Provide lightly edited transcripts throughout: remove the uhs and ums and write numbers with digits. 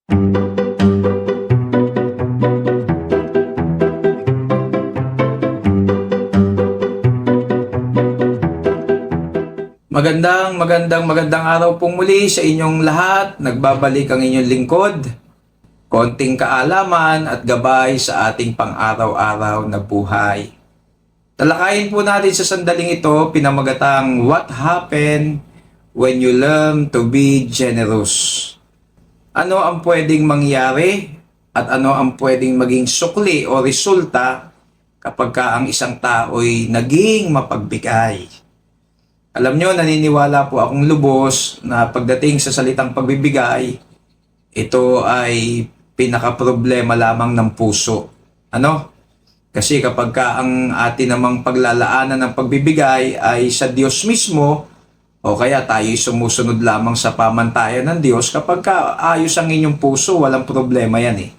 Magandang araw pong muli sa inyong lahat. Nagbabalik ang inyong lingkod. Konting kaalaman at gabay sa ating pang-araw-araw na buhay. Talakayin po natin sa sandaling ito, pinamagatang What Happened When You Learn to Be Generous? Ano ang pwedeng mangyari at ano ang pwedeng maging sukli o resulta kapag ang isang tao'y naging mapagbigay? Alam nyo, naniniwala po akong lubos na pagdating sa salitang pagbibigay, ito ay pinaka-problema lamang ng puso. Ano? Kasi kapag ang atin namang paglalaanan ng pagbibigay ay sa Diyos mismo, o kaya tayo sumusunod lamang sa pamantayan ng Diyos, kapag ayos ang inyong puso, walang problema yan eh.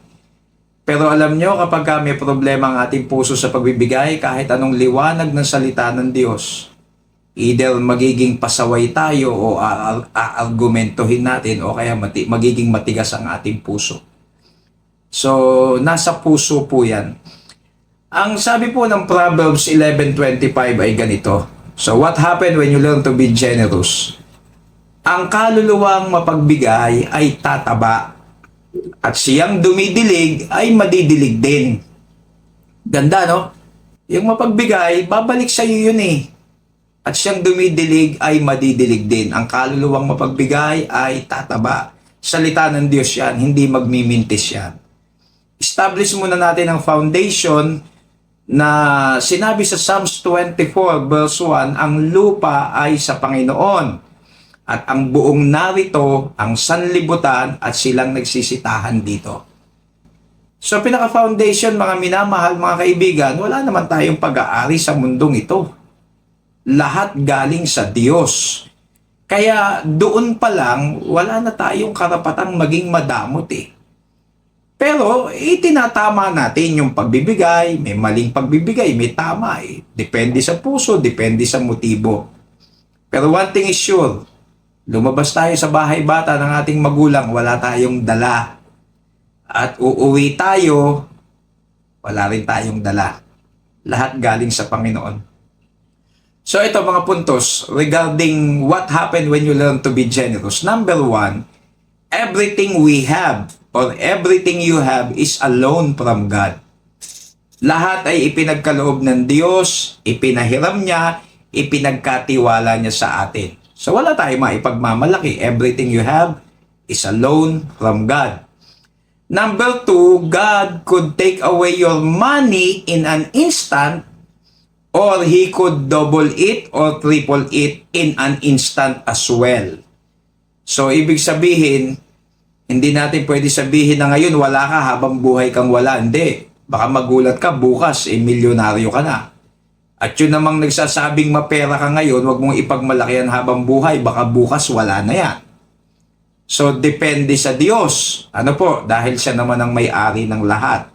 Pero alam nyo, kapag may problema ang ating puso sa pagbibigay, kahit anong liwanag ng salita ng Diyos, either magiging pasaway tayo o argumentohin natin o kaya magiging matigas ang ating puso. So, nasa puso po yan. Ang sabi po ng Proverbs 11:25 ay ganito. So, what happened when you learn to be generous? Ang kaluluwang mapagbigay ay tataba at siyang dumidilig ay madidilig din. Ganda, no? Yung mapagbigay, babalik sa iyo yun eh. At siyang dumidilig ay madidilig din. Ang kaluluwang mapagbigay ay tataba. Salita ng Diyos yan, hindi magmimintis yan. Establish muna natin ang foundation na sinabi sa Psalms 24 verse 1, ang lupa ay sa Panginoon at ang buong narito ang sanlibutan at silang nagsisitahan dito. So pinaka-foundation mga minamahal mga kaibigan, wala naman tayong pag-aari sa mundong ito. Lahat galing sa Diyos. Kaya doon pa lang, wala na tayong karapatang maging madamot eh. Pero itinatama natin yung pagbibigay, may maling pagbibigay, may tama eh. Depende sa puso, depende sa motibo. Pero one thing is sure, lumabas tayo sa bahay bata ng ating magulang, wala tayong dala. At uuwi tayo, wala rin tayong dala. Lahat galing sa Panginoon. So ito mga puntos regarding what happened when you learn to be generous. Number 1, everything we have or everything you have is a loan from God. Lahat ay ipinagkaloob ng Diyos, ipinahiram niya, ipinagkatiwala niya sa atin. So wala tayong maipagmamalaki. Everything you have is a loan from God. Number 2, God could take away your money in an instant, or He could double it or triple it in an instant as well. So, ibig sabihin, hindi natin pwede sabihin na ngayon wala ka habang buhay kang wala. Hindi. Baka magulat ka, bukas, milyonaryo ka na. At yun namang nagsasabing mapera ka ngayon, wag mong ipagmalaki yan habang buhay, baka bukas wala na yan. So, depende sa Diyos. Ano po? Dahil siya naman ang may-ari ng lahat.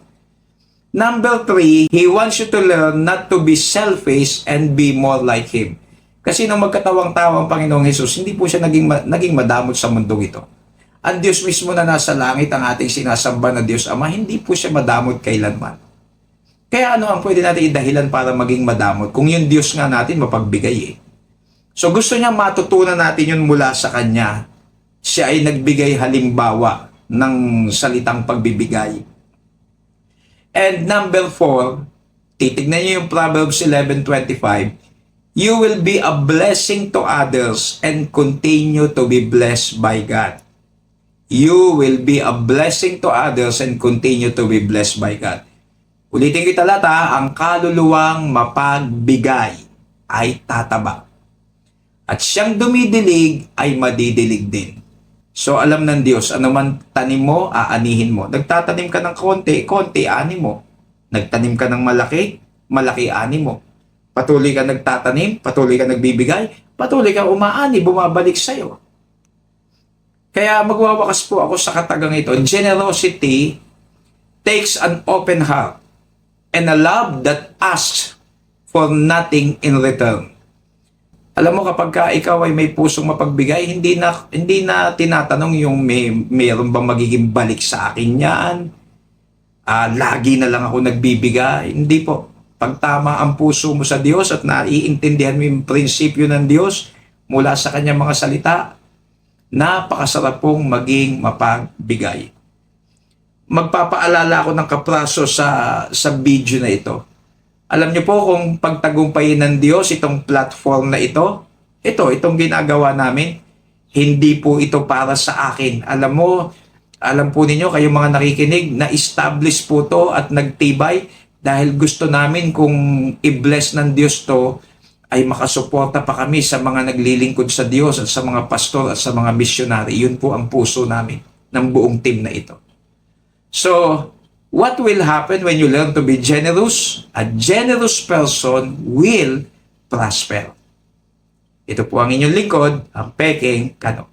Number 3, He wants you to learn not to be selfish and be more like Him. Kasi nung magkatawang-tawa ang Panginoong Hesus, hindi po siya naging madamot sa mundong ito. Ang Diyos mismo na nasa langit, ang ating sinasamba na Diyos Ama, hindi po siya madamot kailanman. Kaya ano ang pwede natin idahilan para maging madamot? Kung yung Diyos nga natin mapagbigay eh. So gusto niya matutunan natin yun mula sa Kanya. Siya ay nagbigay halimbawa ng salitang pagbibigay. And number 4, titignan niyo yung Proverbs 11:25, you will be a blessing to others and continue to be blessed by God. You will be a blessing to others and continue to be blessed by God. Ulitin ko talata, ang kaluluwang mapagbigay ay tataba. At siyang dumidilig ay madidilig din. So alam ng Diyos, ano man tanim mo, aanihin mo. Nagtatanim ka ng konti, konti, ani mo. Nagtanim ka ng malaki, malaki, ani mo. Patuloy ka nagtatanim, patuloy ka nagbibigay, patuloy ka umaani, bumabalik sa'yo. Kaya magwawakas po ako sa katagang ito. Generosity takes an open heart and a love that asks for nothing in return. Alam mo, kapag ka ikaw ay may pusong mapagbigay, hindi na tinatanong yung meron bang magiging balik sa akin yan. Lagi na lang ako nagbibigay. Hindi po. Pag tama ang puso mo sa Diyos at naiintindihan mo yung prinsipyo ng Diyos mula sa kanyang mga salita, napakasarap pong maging mapagbigay. Magpapaalala ako ng kapraso sa video na ito. Alam niyo po, kung pagtagumpayin ng Diyos itong platform na itong ginagawa namin, hindi po ito para sa akin. Alam po ninyo, kayong mga nakikinig, na-establish po to at nagtibay dahil gusto namin kung i-bless ng Diyos to, ay makasuporta pa kami sa mga naglilingkod sa Diyos at sa mga pastor at sa mga misyonary. Yun po ang puso namin ng buong team na ito. So, what will happen when you learn to be generous? A generous person will prosper. Ito po ang inyong lingkod, ang Peking Kano.